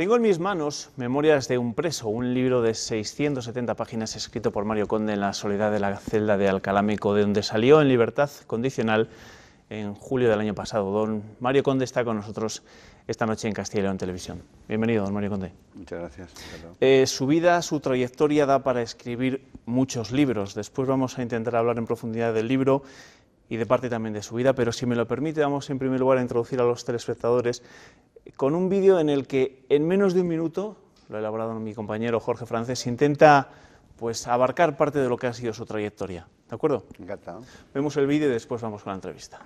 Tengo en mis manos Memorias de un preso, un libro de 670 páginas escrito por Mario Conde en la soledad de la celda de Alcalá Meco, de donde salió en libertad condicional en julio del año pasado. Don Mario Conde está con nosotros esta noche en Castilla y León Televisión. Bienvenido, don Mario Conde. Muchas gracias. Su vida, su trayectoria da para escribir muchos libros. Después vamos a intentar hablar en profundidad del libro y de parte también de su vida, pero si me lo permite, vamos en primer lugar a introducir a los telespectadores con un vídeo en el que en menos de un minuto, lo ha elaborado mi compañero Jorge Francés, intenta pues abarcar parte de lo que ha sido su trayectoria. ¿De acuerdo? Encantado. Vemos el vídeo y después vamos con la entrevista.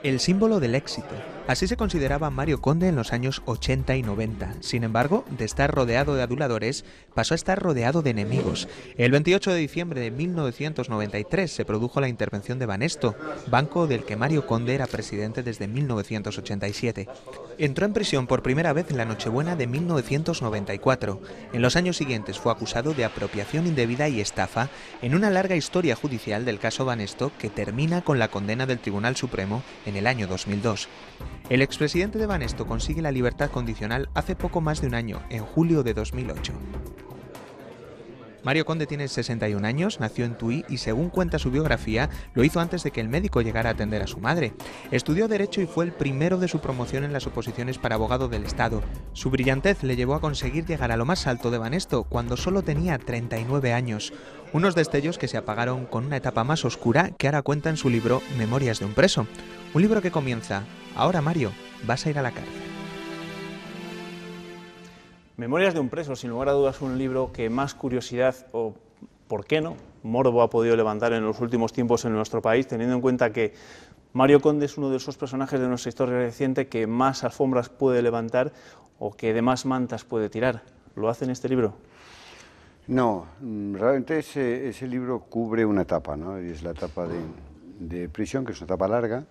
El símbolo del éxito. Así se consideraba Mario Conde en los años 80 y 90. Sin embargo, de estar rodeado de aduladores, pasó a estar rodeado de enemigos. El 28 de diciembre de 1993 se produjo la intervención de Banesto, banco del que Mario Conde era presidente desde 1987. Entró en prisión por primera vez en la Nochebuena de 1994. En los años siguientes fue acusado de apropiación indebida y estafa en una larga historia judicial del caso Banesto que termina con la condena del Tribunal Supremo en el año 2002. El expresidente de Banesto consigue la libertad condicional hace poco más de un año, en julio de 2008. Mario Conde tiene 61 años, nació en Tui y, según cuenta su biografía, lo hizo antes de que el médico llegara a atender a su madre. Estudió Derecho y fue el primero de su promoción en las oposiciones para abogado del Estado. Su brillantez le llevó a conseguir llegar a lo más alto de Banesto cuando solo tenía 39 años. Unos destellos que se apagaron con una etapa más oscura que ahora cuenta en su libro Memorias de un preso. Un libro que comienza: ahora, Mario, vas a ir a la cárcel. Memorias de un preso, sin lugar a dudas, un libro que más curiosidad o, ¿por qué no?, morbo ha podido levantar en los últimos tiempos en nuestro país, teniendo en cuenta que Mario Conde es uno de esos personajes de nuestra historia reciente que más alfombras puede levantar o que de más mantas puede tirar. ¿Lo hace en este libro? No, realmente ese libro cubre una etapa, ¿no? Y es la etapa de prisión, que es una etapa larga.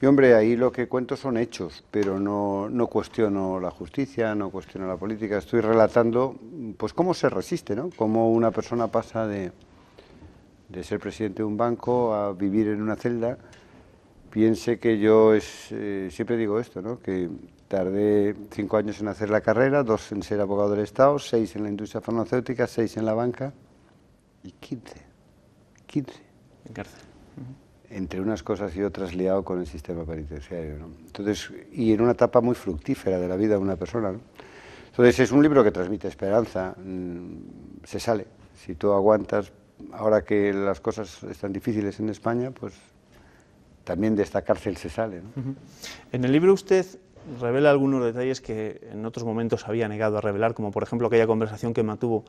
Y hombre, ahí lo que cuento son hechos, pero no cuestiono la justicia, no cuestiono la política. Estoy relatando pues cómo se resiste, ¿no? Cómo una persona pasa de ser presidente de un banco a vivir en una celda. Piense que yo siempre digo esto, ¿no? Que tardé 5 años en hacer la carrera, 2 en ser abogado del Estado, 6 en la industria farmacéutica, 6 en la banca y 15 en cárcel. Entre unas cosas y otras liado con el sistema penitenciario, ¿no? Entonces, y en una etapa muy fructífera de la vida de una persona, ¿no? Entonces es un libro que transmite esperanza, se sale. Si tú aguantas, ahora que las cosas están difíciles en España, pues también de esta cárcel se sale, ¿no? En el libro usted revela algunos detalles que en otros momentos había negado a revelar, como por ejemplo aquella conversación que mantuvo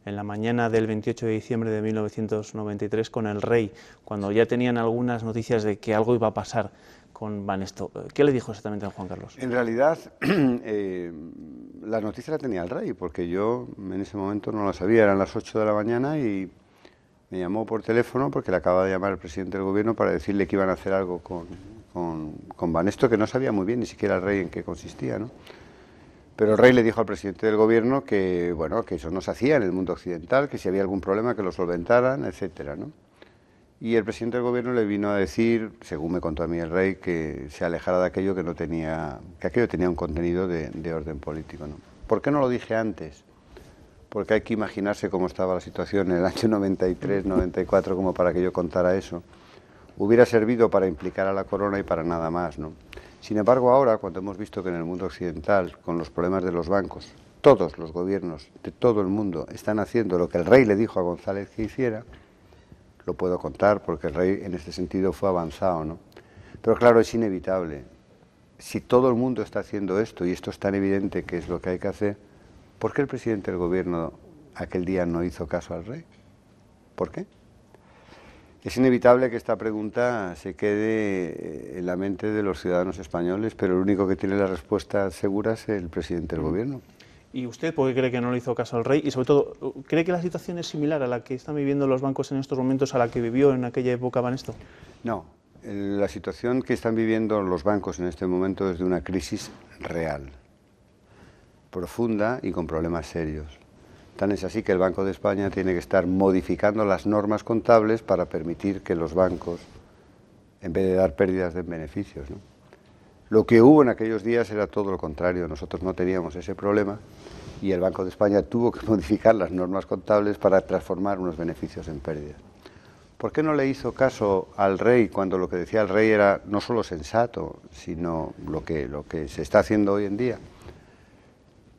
en la mañana del 28 de diciembre de 1993 con el rey, cuando ya tenían algunas noticias de que algo iba a pasar con Banesto. ¿Qué le dijo exactamente a Juan Carlos? En realidad, la noticia la tenía el rey, porque yo en ese momento no la sabía, eran las 8 de la mañana y me llamó por teléfono porque le acaba de llamar el presidente del gobierno para decirle que iban a hacer algo con Banesto, que no sabía muy bien ni siquiera el rey en qué consistía, ¿no? Pero el rey le dijo al presidente del gobierno que, bueno, que eso no se hacía en el mundo occidental, que si había algún problema que lo solventaran, etcétera, ¿no? Y el presidente del gobierno le vino a decir, según me contó a mí el rey, que se alejara de aquello, que aquello tenía un contenido de orden político, ¿no? ¿Por qué no lo dije antes? Porque hay que imaginarse cómo estaba la situación en el año 93, 94, como para que yo contara eso. Hubiera servido para implicar a la corona y para nada más, ¿no? Sin embargo, ahora, cuando hemos visto que en el mundo occidental, con los problemas de los bancos, todos los gobiernos de todo el mundo están haciendo lo que el rey le dijo a González que hiciera, lo puedo contar porque el rey en este sentido fue avanzado, ¿no? Pero claro, es inevitable. Si todo el mundo está haciendo esto y esto es tan evidente que es lo que hay que hacer, ¿por qué el presidente del gobierno aquel día no hizo caso al rey? ¿Por qué? Es inevitable que esta pregunta se quede en la mente de los ciudadanos españoles, pero el único que tiene la respuesta segura es el presidente del gobierno. ¿Y usted por qué cree que no le hizo caso al rey? Y sobre todo, ¿cree que la situación es similar a la que están viviendo los bancos en estos momentos a la que vivió en aquella época Banesto? No, la situación que están viviendo los bancos en este momento es de una crisis real, profunda y con problemas serios. Tan es así que el Banco de España tiene que estar modificando las normas contables para permitir que los bancos, en vez de dar pérdidas, den beneficios, ¿no? Lo que hubo en aquellos días era todo lo contrario, nosotros no teníamos ese problema y el Banco de España tuvo que modificar las normas contables para transformar unos beneficios en pérdidas. ¿Por qué no le hizo caso al rey cuando lo que decía el rey era no solo sensato, sino lo que se está haciendo hoy en día?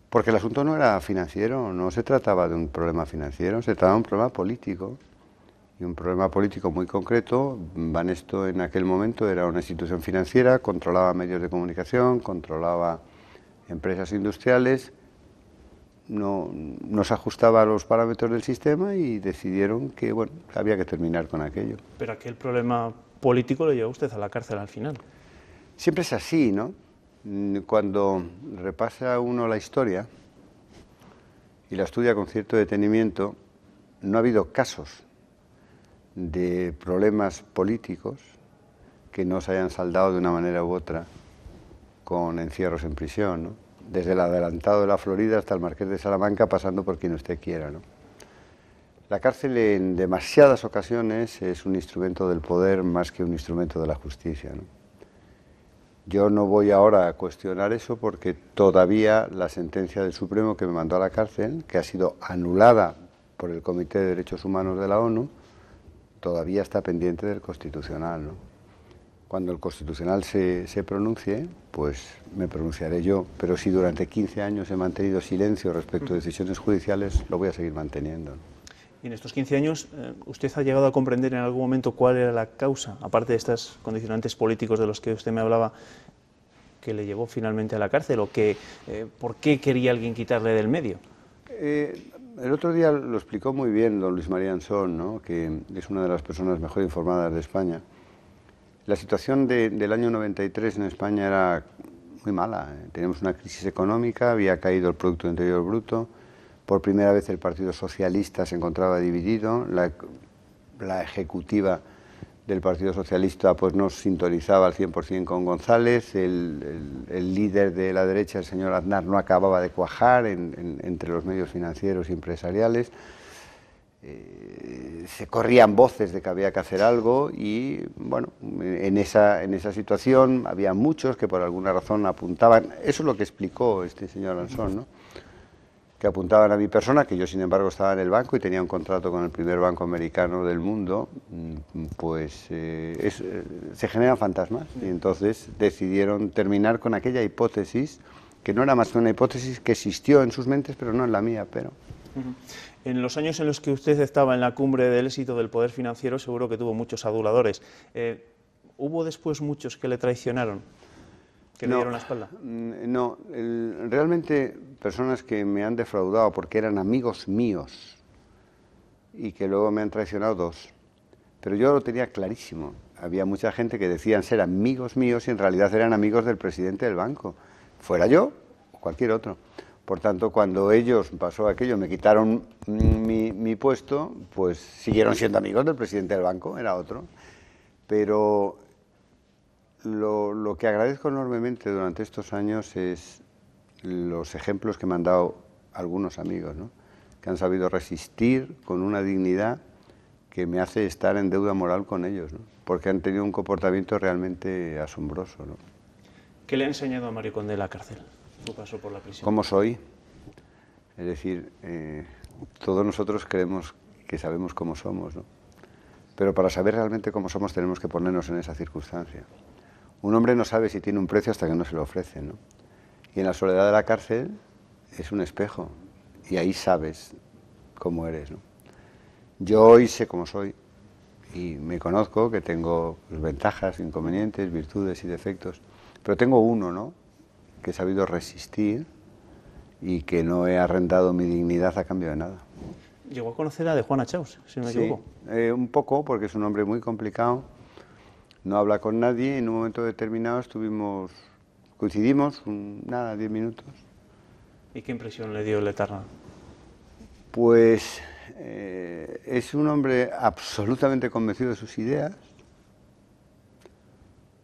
Porque el asunto no era financiero, no se trataba de un problema financiero, se trataba de un problema político. Y un problema político muy concreto. Banesto en aquel momento era una institución financiera, controlaba medios de comunicación, controlaba empresas industriales, no se ajustaba a los parámetros del sistema y decidieron que bueno, había que terminar con aquello. Pero aquel problema político lo llevó usted a la cárcel al final. Siempre es así, ¿no? Cuando repasa uno la historia y la estudia con cierto detenimiento, no ha habido casos de problemas políticos que no se hayan saldado de una manera u otra con encierros en prisión, ¿no? Desde el adelantado de la Florida hasta el Marqués de Salamanca, pasando por quien usted quiera, ¿no? La cárcel en demasiadas ocasiones es un instrumento del poder más que un instrumento de la justicia, ¿no? Yo no voy ahora a cuestionar eso porque todavía la sentencia del Supremo que me mandó a la cárcel, que ha sido anulada por el Comité de Derechos Humanos de la ONU, todavía está pendiente del Constitucional, ¿no? Cuando el Constitucional se pronuncie, pues me pronunciaré yo, pero si durante 15 años he mantenido silencio respecto a decisiones judiciales, lo voy a seguir manteniendo, ¿no? Y en estos 15 años, ¿usted ha llegado a comprender en algún momento cuál era la causa, aparte de estos condicionantes políticos de los que usted me hablaba, que le llevó finalmente a la cárcel, o que, por qué quería alguien quitarle del medio? El otro día lo explicó muy bien don Luis María Ansón, ¿no? Que es una de las personas mejor informadas de España. La situación del año 93 en España era muy mala. Teníamos una crisis económica, había caído el Producto Interior Bruto, por primera vez el Partido Socialista se encontraba dividido, la ejecutiva del Partido Socialista pues no sintonizaba al 100% con González, el líder de la derecha, el señor Aznar, no acababa de cuajar entre los medios financieros y empresariales. Se corrían voces de que había que hacer algo y bueno, en esa situación había muchos que por alguna razón apuntaban, eso es lo que explicó este señor Ansón, ¿no? Que apuntaban a mi persona, que yo sin embargo estaba en el banco y tenía un contrato con el primer banco americano del mundo, pues se generan fantasmas y entonces decidieron terminar con aquella hipótesis, que no era más que una hipótesis que existió en sus mentes, pero no en la mía, pero... En los años en los que usted estaba en la cumbre del éxito del poder financiero, seguro que tuvo muchos aduladores. ¿Hubo después muchos que le traicionaron, que le dieron la espalda? No, realmente personas que me han defraudado porque eran amigos míos y que luego me han traicionado dos. Pero yo lo tenía clarísimo. Había mucha gente que decían ser amigos míos y en realidad eran amigos del presidente del banco, fuera yo o cualquier otro. Por tanto, cuando ellos pasó aquello, me quitaron mi puesto, pues siguieron siendo amigos del presidente del banco, era otro. Pero lo que agradezco enormemente durante estos años es los ejemplos que me han dado algunos amigos, ¿no? Que han sabido resistir con una dignidad que me hace estar en deuda moral con ellos, ¿no? Porque han tenido un comportamiento realmente asombroso, ¿no? ¿Qué le ha enseñado a Mario Condé la cárcel, su paso por la prisión? ¿Cómo soy? Es decir, todos nosotros creemos que sabemos cómo somos, ¿no? Pero para saber realmente cómo somos tenemos que ponernos en esa circunstancia. Un hombre no sabe si tiene un precio hasta que no se lo ofrecen, ¿no? Y en la soledad de la cárcel es un espejo y ahí sabes cómo eres, ¿no? Yo hoy sé cómo soy y me conozco, que tengo ventajas, inconvenientes, virtudes y defectos, pero tengo uno, ¿no? Que he sabido resistir y que no he arrendado mi dignidad a cambio de nada. Llegó a conocer a de Juana Chaus, si no me equivoco. Un poco, porque es un hombre muy complicado, no habla con nadie y en un momento determinado coincidimos, 10 minutos. ¿Y qué impresión le dio el eterno? Pues es un hombre absolutamente convencido de sus ideas,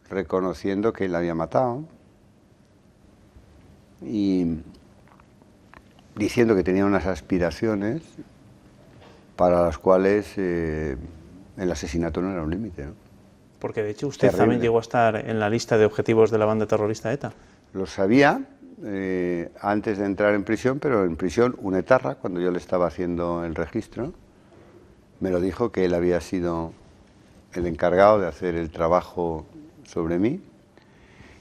reconociendo que él la había matado y diciendo que tenía unas aspiraciones para las cuales el asesinato no era un límite, ¿no? Porque de hecho usted terrible. también llegó a estar en la lista de objetivos de la banda terrorista ETA. Lo sabía antes de entrar en prisión, pero en prisión un etarra, cuando yo le estaba haciendo el registro, me lo dijo que él había sido el encargado de hacer el trabajo sobre mí.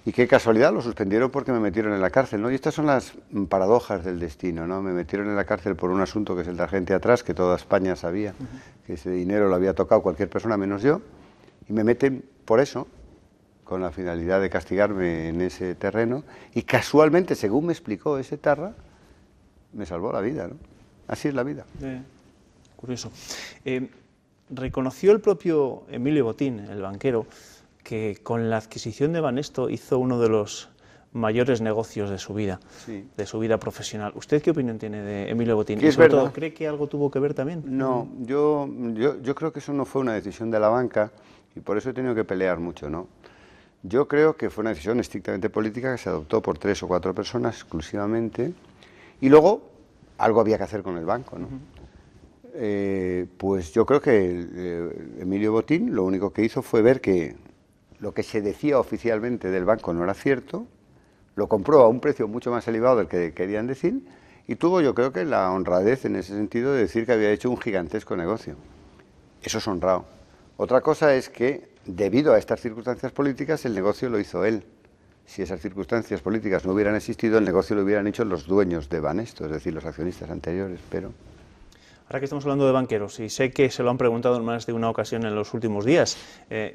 Y qué casualidad, lo suspendieron porque me metieron en la cárcel, ¿no? Y estas son las paradojas del destino, ¿no? Me metieron en la cárcel por un asunto que es el de Gente Atrás, que toda España sabía que ese dinero lo había tocado cualquier persona menos yo, y me meten por eso, con la finalidad de castigarme en ese terreno, y casualmente, según me explicó ese tarra, me salvó la vida, ¿no? Así es la vida. Curioso. Reconoció el propio Emilio Botín, el banquero, que con la adquisición de Banesto hizo uno de los mayores negocios de su vida, Sí. de su vida profesional. ¿Usted qué opinión tiene de Emilio Botín? Que Y es sobre verdad. todo, ¿cree que algo tuvo que ver también? No, yo creo que eso no fue una decisión de la banca y por eso he tenido que pelear mucho, ¿no? Yo creo que fue una decisión estrictamente política que se adoptó por 3 o 4 personas exclusivamente y luego algo había que hacer con el banco, ¿no? Pues yo creo que Emilio Botín lo único que hizo fue ver que lo que se decía oficialmente del banco no era cierto, lo compró a un precio mucho más elevado del que querían decir y tuvo yo creo que la honradez en ese sentido de decir que había hecho un gigantesco negocio. Eso es honrado. Otra cosa es que debido a estas circunstancias políticas el negocio lo hizo él. Si esas circunstancias políticas no hubieran existido, el negocio lo hubieran hecho los dueños de Banesto, es decir, los accionistas anteriores, pero... Ahora que estamos hablando de banqueros, y sé que se lo han preguntado en más de una ocasión en los últimos días,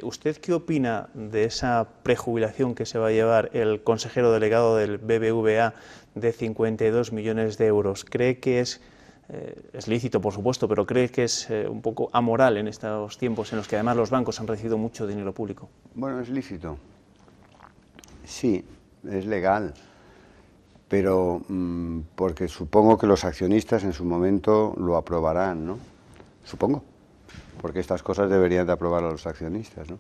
¿usted qué opina de esa prejubilación que se va a llevar el consejero delegado del BBVA de 52 millones de euros? ¿Cree que es lícito, por supuesto, pero cree que es un poco amoral en estos tiempos en los que además los bancos han recibido mucho dinero público? Bueno, es lícito. Sí, es legal. Pero porque supongo que los accionistas en su momento lo aprobarán, ¿no? Supongo, porque estas cosas deberían de aprobar a los accionistas, ¿no?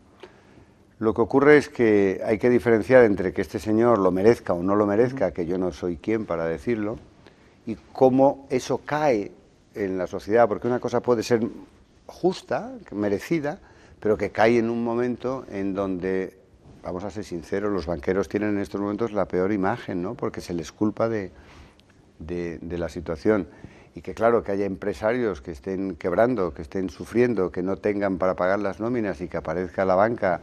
Lo que ocurre es que hay que diferenciar entre que este señor lo merezca o no lo merezca, que yo no soy quien para decirlo, y cómo eso cae en la sociedad, porque una cosa puede ser justa, merecida, pero que cae en un momento en donde... Vamos a ser sinceros, los banqueros tienen en estos momentos la peor imagen, ¿no? Porque se les culpa de la situación. Y que claro, que haya empresarios que estén quebrando, que estén sufriendo, que no tengan para pagar las nóminas y que aparezca la banca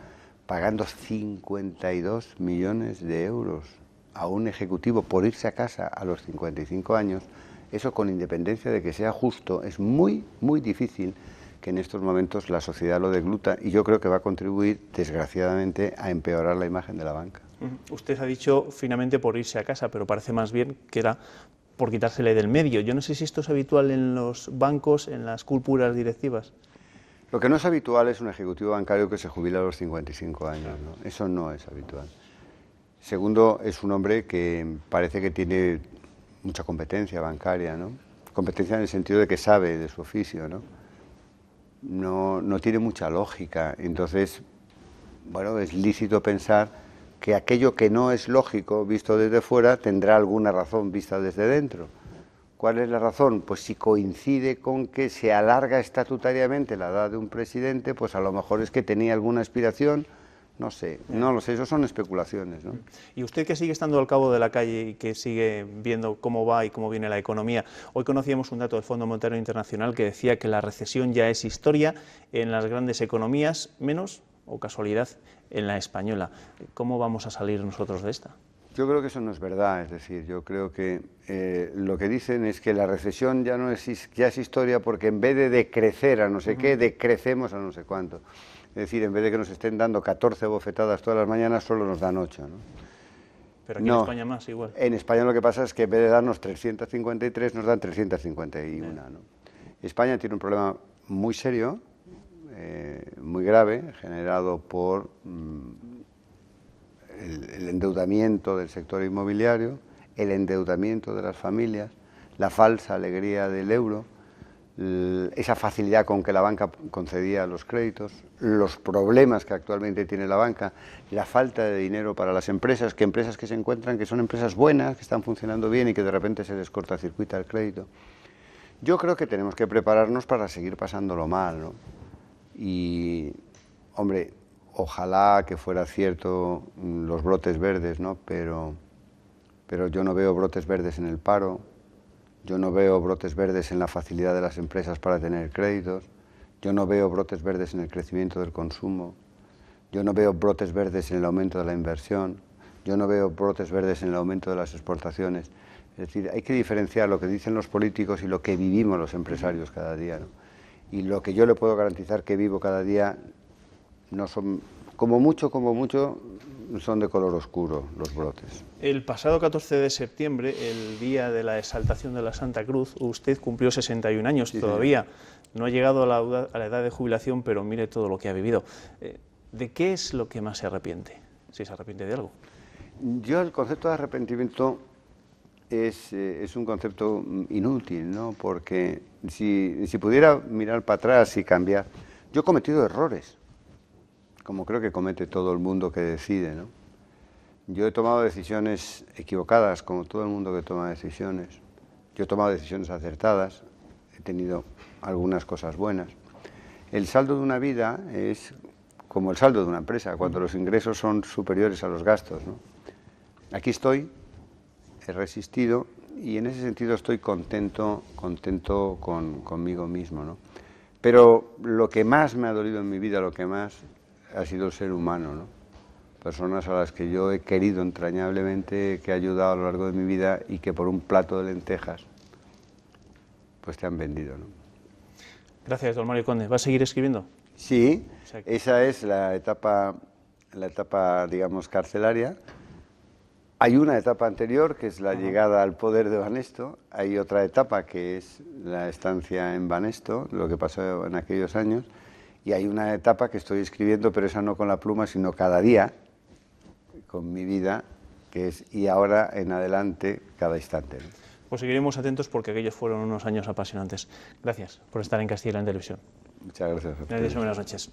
pagando 52 millones de euros a un ejecutivo por irse a casa a los 55 años, eso con independencia de que sea justo, es muy, muy difícil que en estos momentos la sociedad lo degluta y yo creo que va a contribuir, desgraciadamente, a empeorar la imagen de la banca. Usted ha dicho finalmente por irse a casa, pero parece más bien que era por quitársele del medio. Yo no sé si esto es habitual en los bancos, en las cúpulas directivas. Lo que no es habitual es un ejecutivo bancario que se jubila a los 55 años, ¿no? Eso no es habitual. Segundo, es un hombre que parece que tiene mucha competencia bancaria, ¿no? Competencia en el sentido de que sabe de su oficio, ¿no? No tiene mucha lógica, entonces, bueno, es lícito pensar que aquello que no es lógico visto desde fuera tendrá alguna razón vista desde dentro. ¿Cuál es la razón? Pues si coincide con que se alarga estatutariamente la edad de un presidente, pues a lo mejor es que tenía alguna aspiración, no sé, no lo sé, eso son especulaciones, ¿no? Y usted que sigue estando al cabo de la calle y que sigue viendo cómo va y cómo viene la economía, hoy conocíamos un dato del Fondo Monetario Internacional que decía que la recesión ya es historia en las grandes economías, menos, o casualidad, en la española. ¿Cómo vamos a salir nosotros de esta? Yo creo que eso no es verdad, es decir, yo creo que lo que dicen es que la recesión ya es historia porque en vez de decrecer a no sé qué, decrecemos a no sé cuánto. Es decir, en vez de que nos estén dando 14 bofetadas todas las mañanas, solo nos dan 8, ¿no? Pero aquí en España más igual. En España lo que pasa es que en vez de darnos 353, nos dan 351, ¿no? España tiene un problema muy serio, muy grave, generado por el endeudamiento del sector inmobiliario, el endeudamiento de las familias, la falsa alegría del euro, esa facilidad con que la banca concedía los créditos, los problemas que actualmente tiene la banca, la falta de dinero para las empresas, que se encuentran que son empresas buenas, que están funcionando bien y que de repente se les cortacircuita el crédito. Yo creo que tenemos que prepararnos para seguir pasándolo mal, ¿no? Y, hombre, Ojalá que fuera cierto los brotes verdes, ¿no? Pero yo no veo brotes verdes en el paro, yo no veo brotes verdes en la facilidad de las empresas para tener créditos, yo no veo brotes verdes en el crecimiento del consumo, yo no veo brotes verdes en el aumento de la inversión, yo no veo brotes verdes en el aumento de las exportaciones. Es decir, hay que diferenciar lo que dicen los políticos y lo que vivimos los empresarios cada día, ¿no? Y lo que yo le puedo garantizar que vivo cada día no son, como mucho, son de color oscuro los brotes. El pasado 14 de septiembre, el día de la exaltación de la Santa Cruz, usted cumplió 61 años Sí, todavía. No ha llegado a la edad de jubilación, pero mire todo lo que ha vivido. ¿De qué es lo que más se arrepiente? Si se arrepiente de algo. Yo el concepto de arrepentimiento es un concepto inútil, ¿no? Porque si pudiera mirar para atrás y cambiar... Yo he cometido errores, como creo que comete todo el mundo que decide, ¿no? Yo he tomado decisiones equivocadas, como todo el mundo que toma decisiones. Yo he tomado decisiones acertadas, he tenido algunas cosas buenas. El saldo de una vida es como el saldo de una empresa, cuando los ingresos son superiores a los gastos, ¿no? Aquí estoy, he resistido y en ese sentido estoy contento conmigo mismo, ¿no? Pero lo que más me ha dolido en mi vida, lo que más ha sido el ser humano, ¿no? Personas a las que yo he querido entrañablemente, que he ayudado a lo largo de mi vida y que por un plato de lentejas pues te han vendido, ¿no? Gracias, don Mario Conde. ¿Va a seguir escribiendo? Sí, esa es la etapa, digamos, carcelaria. Hay una etapa anterior, que es la llegada al poder de Banesto. Hay otra etapa, que es la estancia en Banesto, lo que pasó en aquellos años. Y hay una etapa que estoy escribiendo, pero esa no con la pluma, sino cada día, con mi vida, que es y ahora en adelante, cada instante, ¿no? Pues seguiremos atentos porque aquellos fueron unos años apasionantes. Gracias por estar en Castilla en Televisión. Muchas gracias a ustedes. Buenas noches.